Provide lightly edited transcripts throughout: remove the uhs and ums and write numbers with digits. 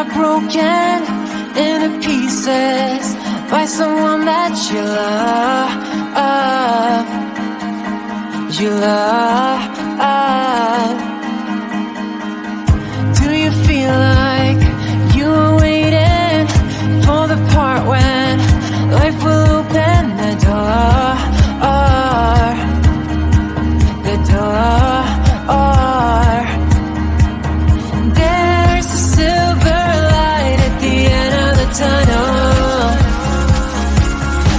are broken into pieces by someone that you love. You love. Do you feel like you are waiting for the part when life will open the door? The door. There's a silver light at the end of the tunnel.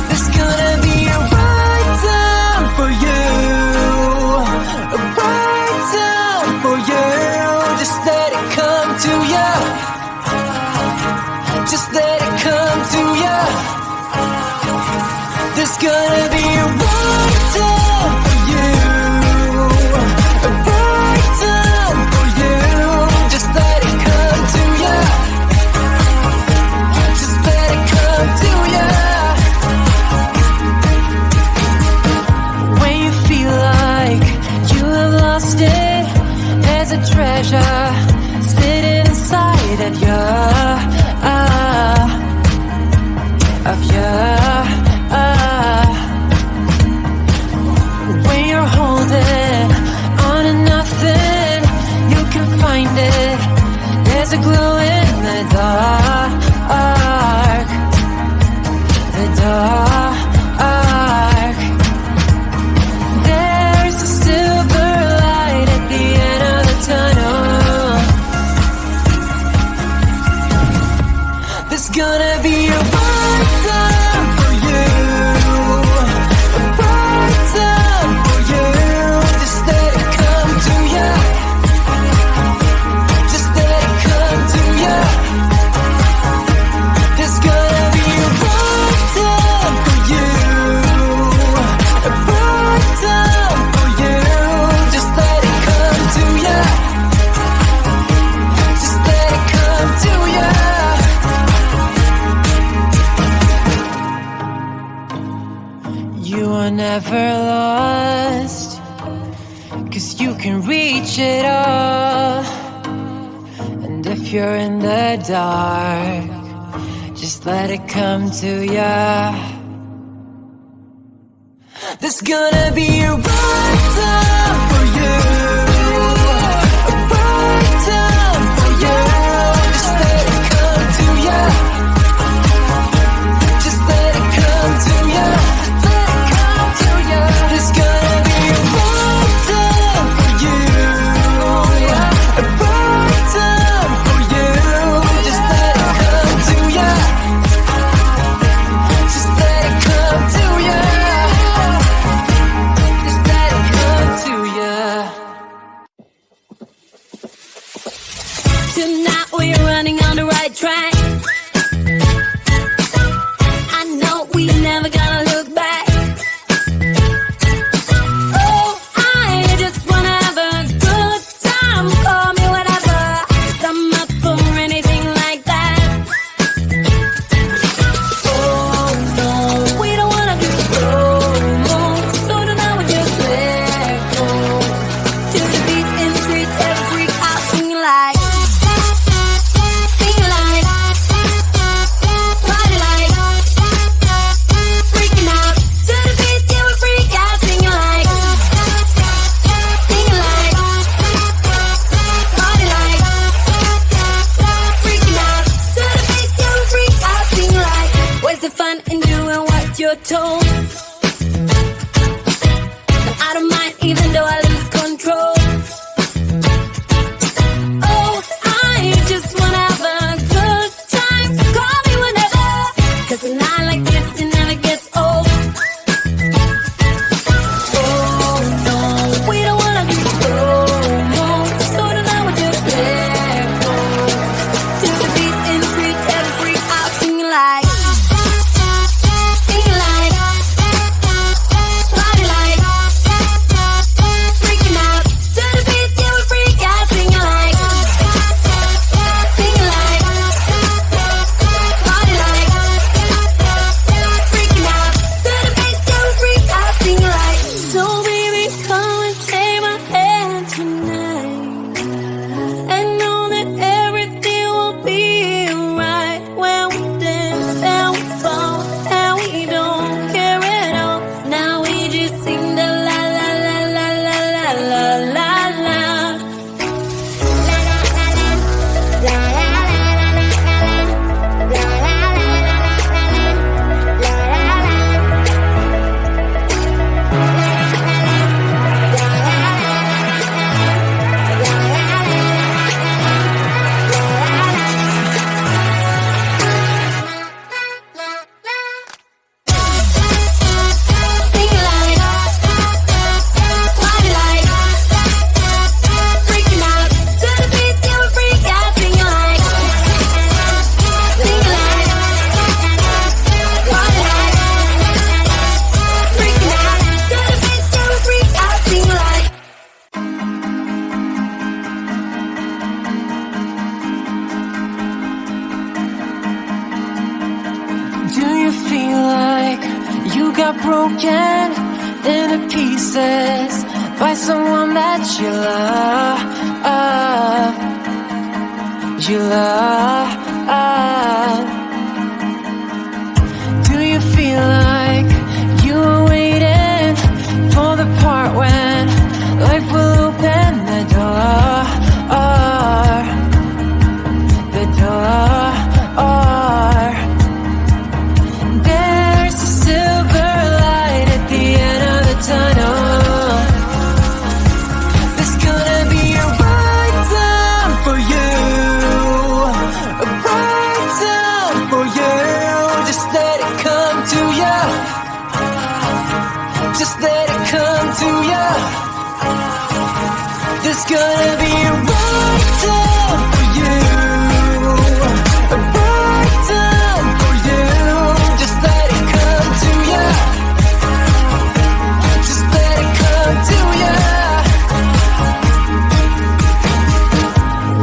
There's gonna be a right time for you, a right time for you. Just let it come to you. Just let it come to you. There's gonna be a right time for you, a right time for you. Just let it come to you. Just let it come to you. When you feel like you have lost it, there's a treasure sitting inside of you. When you're holding on to nothing, you can find it. There's a glow in the dark. The dark. There's a silver light at the end of the tunnel. There's gonna be a right time for you, a right time for you. Just let it come to you. Just let it come to you. There's gonna be a right time for you, a right time for you. Just let it come to you. Just let it come to you. You are never lost, 'cause you can reach it all. And if you're in the dark, just let it come to ya. There's gonna be a right time for you, a right time for you. Just let it come to ya. Just let it come to ya. There's gonna be a right time for you, a right time for you. Just let it come to ya. Just let it come to ya. Just let it come to ya. Tonight we're running on the right track. I know we never gonna look back. Oh, I just wanna have a good time. Call me whatever, 'cause I'm up for anything like that. Oh no, we don't wanna do slow-mo, so tonight we just let go. To the beat in the streets, every freak out singing like, singing like, party like, freaking out. To the beat, yeah, we freak out singing like, singing like, party like, freaking out. To the beat, yeah, we freak out singing like. Where's the fun in doing what you're told? But I don't mind even though I lose control. Oh, I just wanna have a good time. So call me whenever, 'cause a night like this, it never gets old. Oh no, we don't wanna do slow-mo, so tonight we just let go. To the beat in the street, every freak out singing like, singing like, got broken into pieces by someone that you love. You love. Do you feel like you were waiting for the part when life will open the door? The door. There's a silver light at the end of the tunnel. There's gonna be a right time for you. A right time for you. Just let it come to you. Just let it come to you. There's gonna be a right time for you. A right time for you. Just let it come to you. Just let it come to you.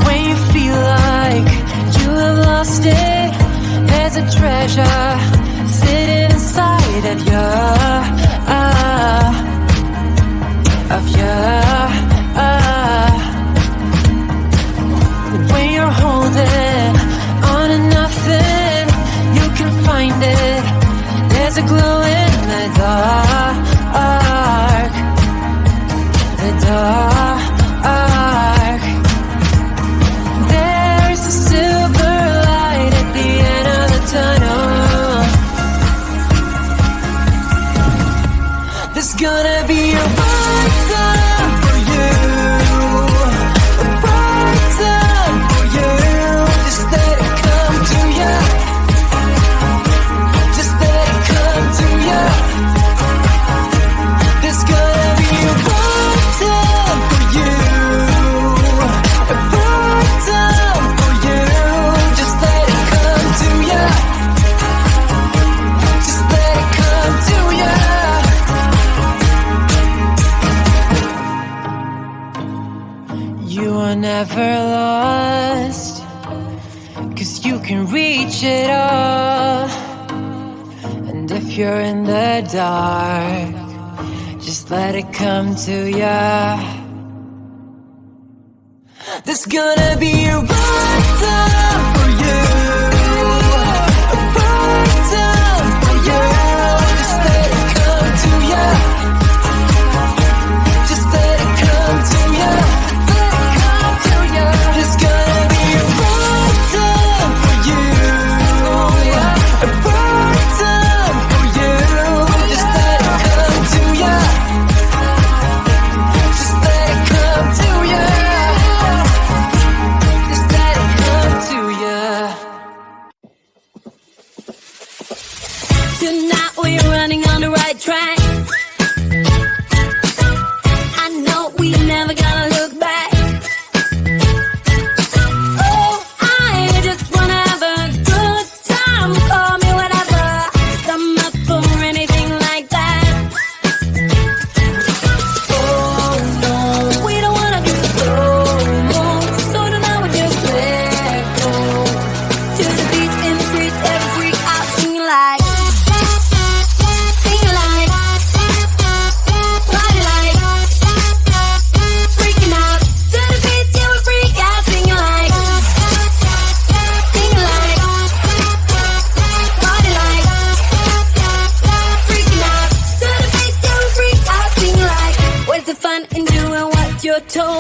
When you feel like you have lost it, there's a treasure sitting inside of you. When you're holding on to nothing, you can find it. There's a glow in the dark. The dark. There's a silver light at the end of the tunnel. There's gonna be a right time for you. A right time for you. Just let it come to you. Just let it come to you. There's gonna be a right time for you. A right time for you. Just let it come to you. Just let it come to you. You are never lost, 'cause you can reach it all. And if you're in the dark, just let it come to ya. There's gonna be a right time for you. A right time for you. Just let it come to ya. Just let it come to ya. There's gonna be a right time for you. A right time for you. Just let it come to ya. Just let it come to ya. Just let it come to ya. Tonight we're running on the right track. I know we never gonna look back. Oh, I just wanna have a good time. Call me whatever. 'Cause I'm up for anything like that. Oh no, we don't wanna do slow-mo. So tonight we just let go. To the beat in the streets, every freak out singing like. Singing like. Party like. Freaking out. To the beat, yeah, we freak out singing like. Singing like. Party like. Freaking out. To the beat, yeah, we freak out singing like. Where's the fun in doing what you're told?